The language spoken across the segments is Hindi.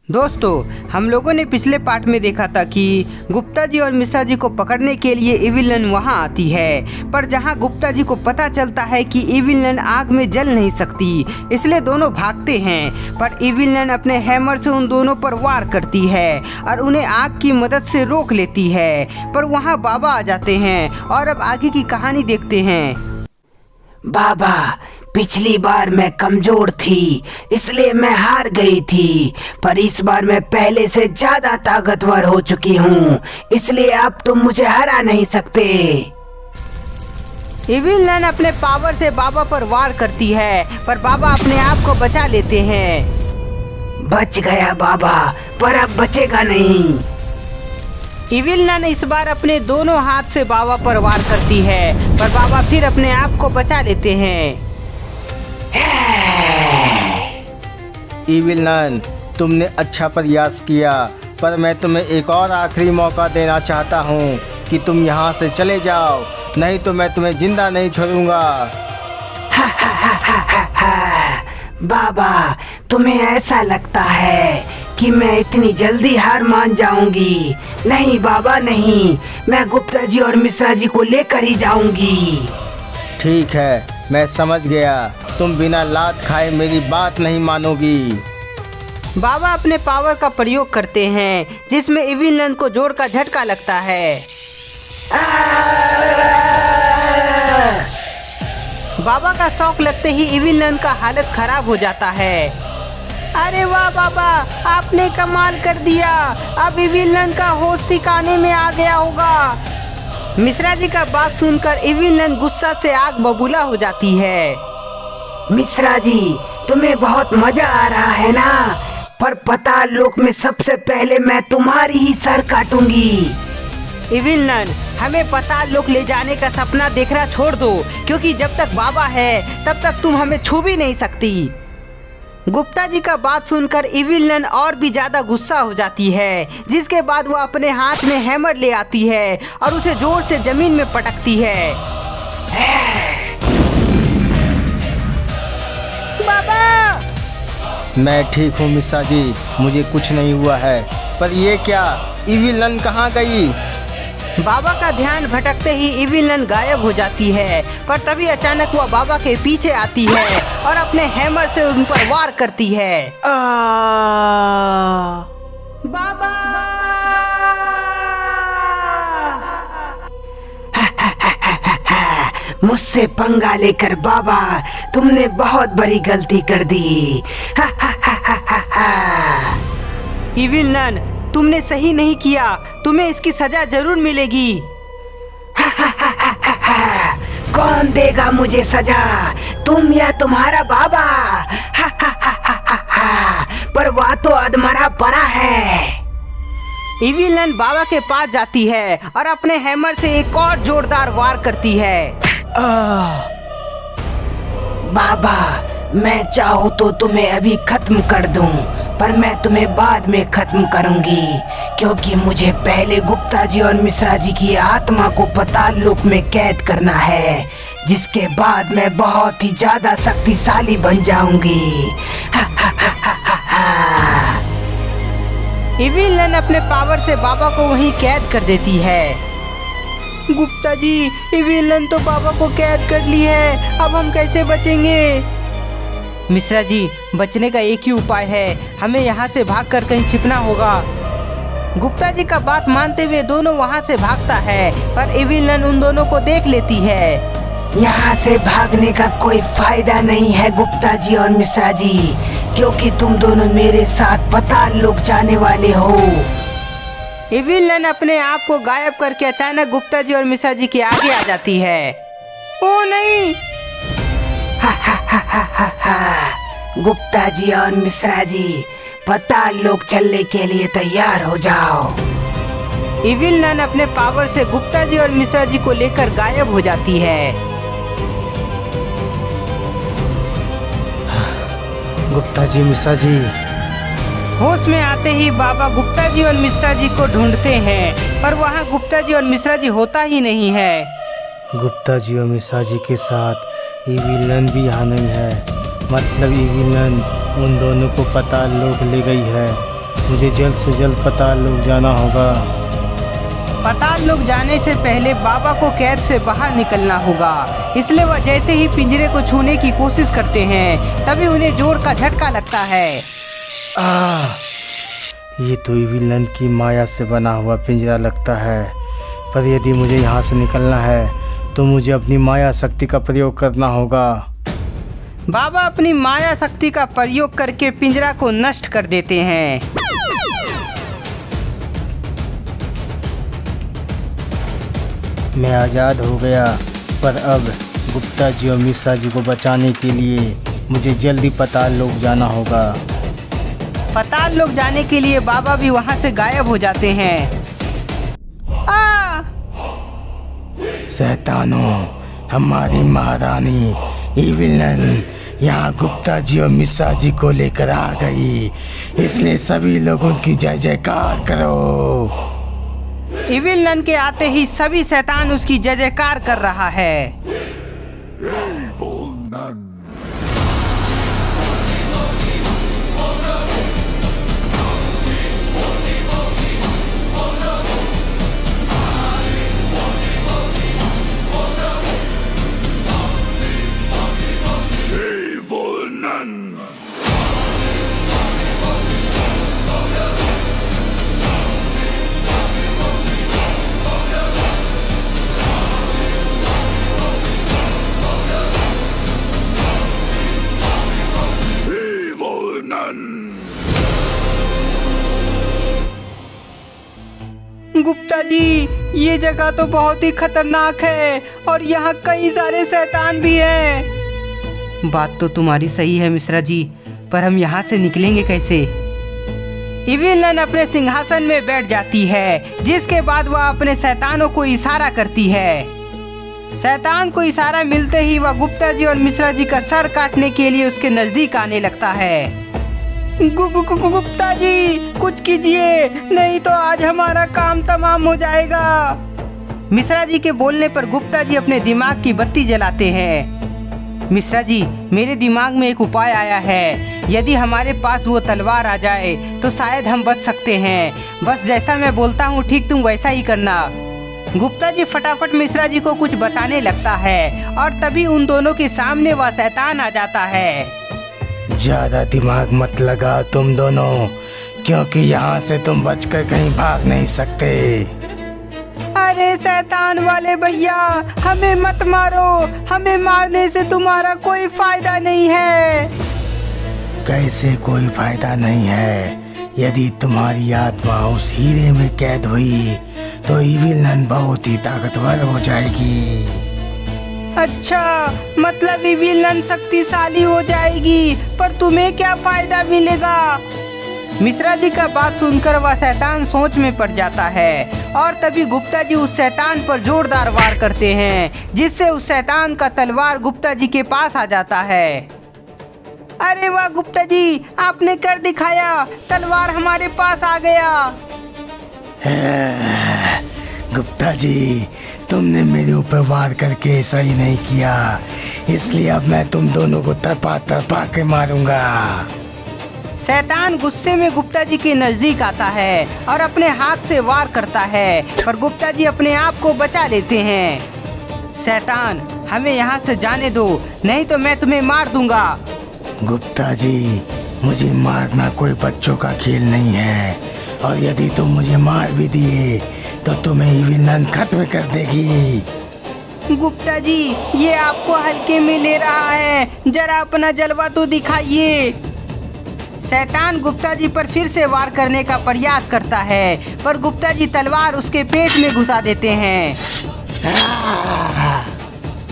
दोस्तों, हम लोगों ने पिछले पार्ट में देखा था कि गुप्ता जी और मिश्रा जी को पकड़ने के लिए इविलन वहां आती है, पर जहां गुप्ता जी को पता चलता है कि इविलन आग में जल नहीं सकती, इसलिए दोनों भागते हैं। पर इविलन अपने हैमर से उन दोनों पर वार करती है और उन्हें आग की मदद से रोक लेती है। पर वहां बाबा आ जाते हैं और अब आगे की कहानी देखते हैं। बाबा, पिछली बार मैं कमजोर थी इसलिए मैं हार गई थी, पर इस बार मैं पहले से ज्यादा ताकतवर हो चुकी हूँ, इसलिए अब तुम मुझे हरा नहीं सकते। इविलन अपने पावर से बाबा पर वार करती है, पर बाबा अपने आप को बचा लेते हैं। बच गया बाबा, पर अब बचेगा नहीं। इविलन इस बार अपने दोनों हाथ से बाबा पर वार करती है, पर बाबा फिर अपने आप को बचा लेते हैं। इविलन, तुमने अच्छा प्रयास किया, पर मैं तुम्हें एक और आखिरी मौका देना चाहता हूँ कि तुम यहाँ से चले जाओ, नहीं तो मैं तुम्हें जिंदा नहीं छोड़ूंगा। बाबा, तुम्हें ऐसा लगता है कि मैं इतनी जल्दी हार मान जाऊंगी? नहीं बाबा नहीं, मैं गुप्ता जी और मिश्रा जी को लेकर ही जाऊंगी। ठीक है, मैं समझ गया, तुम बिना लात खाए मेरी बात नहीं मानोगी। बाबा अपने पावर का प्रयोग करते हैं, जिसमें इविलन को जोर का झटका लगता है। बाबा का शॉक लगते ही इविलन का हालत खराब हो जाता है। अरे वाह बाबा, आपने कमाल कर दिया, अब इविलन का होश ठिकाने में आ गया होगा। मिश्रा जी का बात सुनकर इविलन गुस्सा से आग बबूला हो जाती है। मिश्रा जी, तुम्हें बहुत मजा आ रहा है ना? पर पाताल लोक में सबसे पहले मैं तुम्हारी ही सर काटूंगी। इविलन, हमें पाताल लोक ले जाने का सपना देखना छोड़ दो, क्योंकि जब तक बाबा है तब तक तुम हमें छू भी नहीं सकती। गुप्ता जी का बात सुनकर इविलन और भी ज्यादा गुस्सा हो जाती है, जिसके बाद वो अपने हाथ में हैमर ले आती है और उसे जोर से जमीन में पटकती है। बाबा! मैं ठीक हूँ मिश्रा जी, मुझे कुछ नहीं हुआ है, पर ये क्या, इविलन कहाँ गई? बाबा का ध्यान भटकते ही इविलन गायब हो जाती है, पर तभी अचानक वह बाबा के पीछे आती है और अपने हैमर से उन पर वार करती है। बाबा! मुझसे पंगा लेकर बाबा, तुमने बहुत बड़ी गलती कर दी। इविलन, तुमने सही नहीं किया, तुम्हें इसकी सजा जरूर मिलेगी। कौन देगा मुझे सजा, तुम या तुम्हारा बाबा? पर वह तो अधमरा पड़ा है। इविलन बाबा के पास जाती है और अपने हैमर से एक और जोरदार वार करती है। बाबा, मैं चाहूँ तो तुम्हें अभी खत्म कर दूं, पर मैं तुम्हें बाद में खत्म करूंगी, क्योंकि मुझे पहले गुप्ता जी और मिश्रा जी की आत्मा को पाताल लोक में कैद करना है, जिसके बाद मैं बहुत ही ज्यादा शक्तिशाली बन जाऊंगी। इविलन अपने पावर से बाबा को वहीं कैद कर देती है। गुप्ता जी, इविलन तो बाबा को कैद कर ली है, अब हम कैसे बचेंगे? मिश्रा जी, बचने का एक ही उपाय है, हमें यहाँ से भागकर कहीं छिपना होगा। गुप्ता जी का बात मानते हुए दोनों वहाँ से भागता है, पर इविलन उन दोनों को देख लेती है। यहाँ से भागने का कोई फायदा नहीं है गुप्ता जी और मिश्रा जी, क्योंकि तुम दोनों मेरे साथ पाताल लोक जाने वाले हो। इविलन अपने आप को गायब करके अचानक गुप्ता जी और मिश्रा जी के आगे आ जाती है। ओ नहीं! गुप्ता जी और मिश्रा जी, पाताल लोक चलने के लिए तैयार हो जाओ। इविलन अपने पावर से गुप्ता जी और मिश्रा जी को लेकर गायब हो जाती है। गुप्ता जी, मिश्रा जी। होश में आते ही बाबा गुप्ता जी और मिश्रा जी को ढूंढते हैं, पर वहाँ गुप्ता जी और मिश्रा जी होता ही नहीं है। गुप्ता जी और मिश्रा जी के साथ इविलन भी यहाँ नहीं है, मतलब इविलन उन दोनों को पाताल लोक ले गई है। मुझे जल्द से जल्द पाताल लोक जाना होगा। पाताल लोक जाने से पहले बाबा को कैद से बाहर निकलना होगा। इसलिए वह जैसे ही पिंजरे को छूने की कोशिश करते हैं तभी उन्हें जोर का झटका लगता है। ये तो इविलन की माया से बना हुआ पिंजरा लगता है, पर यदि मुझे यहाँ से निकलना है तो मुझे अपनी माया शक्ति का प्रयोग करना होगा। बाबा अपनी माया शक्ति का प्रयोग करके पिंजरा को नष्ट कर देते हैं। मैं आज़ाद हो गया, पर अब गुप्ता जी और मिश्रा जी को बचाने के लिए मुझे जल्दी पाताल लोक जाना होगा। पाताल लोक जाने के लिए बाबा भी वहाँ से गायब हो जाते हैं। शैतानों, हमारी महारानी इविलन यहाँ गुप्ता जी और मिश्रा जी को लेकर आ गई, इसलिए सभी लोग उनकी जय जयकार करो। इविलन के आते ही सभी शैतान उसकी जय जयकार कर रहा है। गुप्ता जी, ये जगह तो बहुत ही खतरनाक है और यहाँ कई सारे शैतान भी हैं। बात तो तुम्हारी सही है मिश्रा जी, पर हम यहाँ से निकलेंगे कैसे? इविलन अपने सिंहासन में बैठ जाती है, जिसके बाद वह अपने शैतानों को इशारा करती है। शैतान को इशारा मिलते ही वह गुप्ता जी और मिश्रा जी का सर काटने के लिए उसके नजदीक आने लगता है। गुप्ता जी, कुछ कीजिए, नहीं तो आज हमारा काम तमाम हो जाएगा। मिश्रा जी के बोलने पर गुप्ता जी अपने दिमाग की बत्ती जलाते हैं। मिश्रा जी, मेरे दिमाग में एक उपाय आया है। यदि हमारे पास वो तलवार आ जाए तो शायद हम बच सकते हैं। बस जैसा मैं बोलता हूँ ठीक तुम वैसा ही करना। गुप्ता जी फटाफट मिश्रा जी को कुछ बताने लगता है और तभी उन दोनों के सामने वह शैतान आ जाता है। ज्यादा दिमाग मत लगाओ तुम दोनों, क्योंकि यहाँ से तुम बचकर कहीं भाग नहीं सकते। अरे शैतान वाले भैया, हमें मत मारो, हमें मारने से तुम्हारा कोई फायदा नहीं है। कैसे कोई फायदा नहीं है? यदि तुम्हारी आत्मा उस हीरे में कैद हुई तो इविलन बहुत ही ताकतवर हो जाएगी। अच्छा, मतलब इविलन शक्तिशाली हो जाएगी, पर तुम्हें क्या फायदा मिलेगा? मिश्रा जी का बात सुनकर वह शैतान सोच में पड़ जाता है और तभी गुप्ता जी उस शैतान पर जोरदार वार करते हैं, जिससे उस शैतान का तलवार गुप्ता जी के पास आ जाता है। अरे वाह गुप्ता जी, आपने कर दिखाया, तलवार हमारे पास आ गया। गुप्ता जी, तुमने मेरे ऊपर वार करके सही नहीं किया, इसलिए अब मैं तुम दोनों को तरपा तरपा के मारूंगा। शैतान गुस्से में गुप्ता जी के नजदीक आता है और अपने हाथ से वार करता है, पर गुप्ता जी अपने आप को बचा लेते हैं। शैतान, हमें यहाँ से जाने दो, नहीं तो मैं तुम्हें मार दूंगा। गुप्ता जी, मुझे मारना कोई बच्चों का खेल नहीं है, और यदि तुम मुझे मार भी दिए तो तुम्हें इविलन खत्म कर देगी। गुप्ता जी, ये आपको हल्के में ले रहा है, जरा अपना जलवा तो दिखाइए। शैतान गुप्ता जी पर फिर से वार करने का प्रयास करता है, पर गुप्ता जी तलवार उसके पेट में घुसा देते हैं।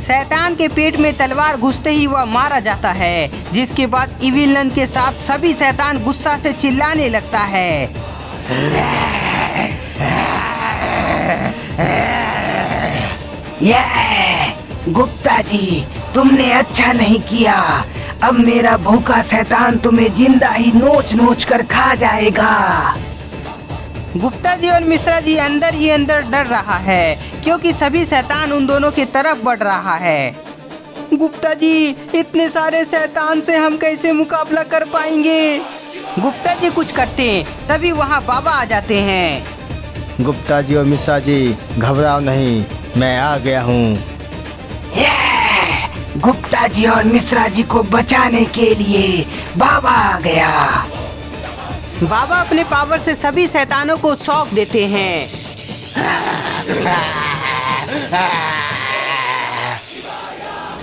शैतान के पेट में तलवार घुसते ही वह मारा जाता है, जिसके बाद इविलन के साथ सभी शैतान गुस्सा से चिल्लाने लगता है। गुप्ता जी, तुमने अच्छा नहीं किया। अब मेरा भूखा शैतान तुम्हें जिंदा ही नोच नोच कर खा जाएगा। गुप्ता जी और मिश्रा जी अंदर ही अंदर डर रहा है, क्योंकि सभी शैतान उन दोनों की तरफ बढ़ रहा है। गुप्ता जी, इतने सारे शैतान से हम कैसे मुकाबला कर पाएंगे? गुप्ता जी कुछ करते तभी वहाँ बाबा आ जाते हैं। गुप्ता जी और मिश्रा जी घबराओ नहीं, मैं आ गया हूँ। गुप्ता जी और मिश्रा जी को बचाने के लिए बाबा आ गया। बाबा अपने पावर से सभी शैतानों को शॉक देते हैं।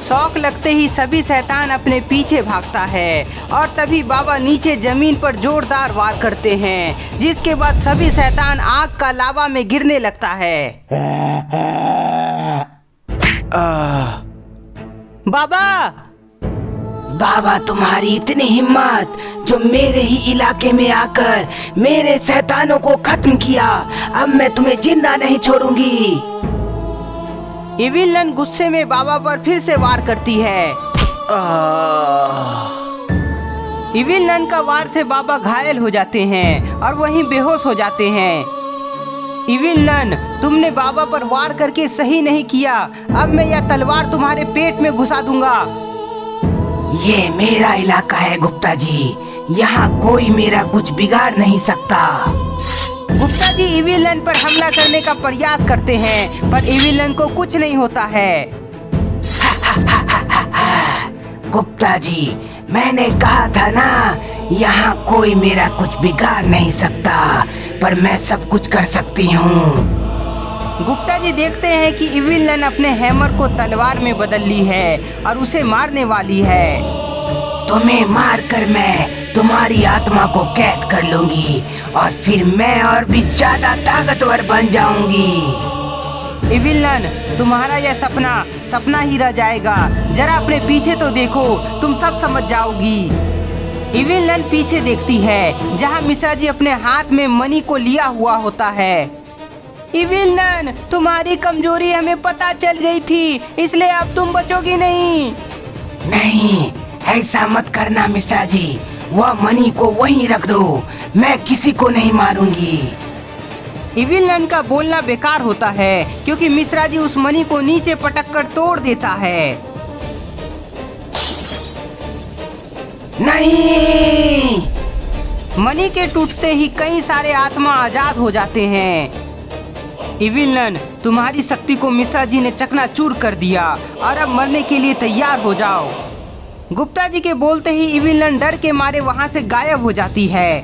शॉक लगते ही सभी शैतान अपने पीछे भागता है और तभी बाबा नीचे जमीन पर जोरदार वार करते हैं, जिसके बाद सभी शैतान आग का लावा में गिरने लगता है। बाबा तुम्हारी इतनी हिम्मत जो मेरे ही इलाके में आकर मेरे शैतानों को खत्म किया, अब मैं तुम्हें जिंदा नहीं छोड़ूंगी। इविलन गुस्से में बाबा पर फिर से वार करती है। इविलन का वार से बाबा घायल हो जाते हैं और वहीं बेहोश हो जाते हैं। इविलन, तुमने बाबा पर वार करके सही नहीं किया, अब मैं यह तलवार तुम्हारे पेट में घुसा दूंगा। ये मेरा इलाका है गुप्ता जी, यहाँ कोई मेरा कुछ बिगाड़ नहीं सकता। गुप्ता जी इविलन पर हमला करने का प्रयास करते हैं पर इविलन को कुछ नहीं होता है। गुप्ता जी, मैंने कहा था ना, यहाँ कोई मेरा कुछ बिगाड़ नहीं सकता, पर मैं सब कुछ कर सकती हूँ। गुप्ता जी देखते हैं कि इविलन अपने हैमर को तलवार में बदल ली है और उसे मारने वाली है। तुम्हें मारकर मैं तुम्हारी आत्मा को कैद कर लूंगी और फिर मैं और भी ज्यादा ताकतवर बन जाऊंगी। इविलन, तुम्हारा यह सपना ही रह जाएगा। जरा अपने पीछे तो देखो, तुम सब समझ जाओगी। इविलन पीछे देखती है जहां मिश्रा जी अपने हाथ में मनी को लिया हुआ होता है। इविलन, तुम्हारी कमजोरी हमें पता चल गई थी, इसलिए अब तुम बचोगी नहीं। नहीं, ऐसा मत करना मिश्रा जी, वह मनी को वहीं रख दो, मैं किसी को नहीं मारूंगी। इविलन का बोलना बेकार होता है क्योंकि मिश्रा जी उस मनी को नीचे पटक कर तोड़ देता है। नहीं! मनी के टूटते ही कई सारे आत्मा आजाद हो जाते हैं। इविलन, तुम्हारी शक्ति को मिश्रा जी ने चकनाचूर कर दिया और अब मरने के लिए तैयार हो जाओ। गुप्ता जी के बोलते ही इविलन डर के मारे वहाँ से गायब हो जाती है।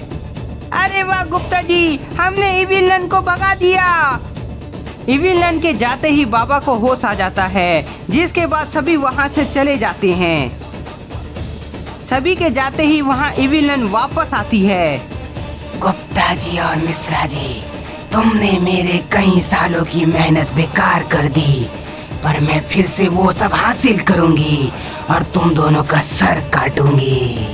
अरे वाह गुप्ता जी, हमने इविलन को भगा दिया। इविलन के जाते ही बाबा को होश आ जाता है, जिसके बाद सभी वहाँ से चले जाते हैं। सभी के जाते ही वहाँ इविलन वापस आती है। गुप्ता जी और मिश्रा जी, तुमने मेरे कई सालों की मेहनत बेकार कर दी, पर मैं फिर से वो सब हासिल करूंगी और तुम दोनों का सर काटूंगी।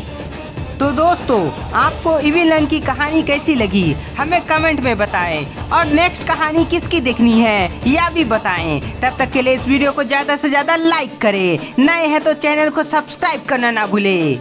तो दोस्तों, आपको इविलन की कहानी कैसी लगी हमें कमेंट में बताएं और नेक्स्ट कहानी किसकी देखनी है यह भी बताएं। तब तक के लिए इस वीडियो को ज्यादा से ज्यादा लाइक करें, नए हैं तो चैनल को सब्सक्राइब करना ना भूलें।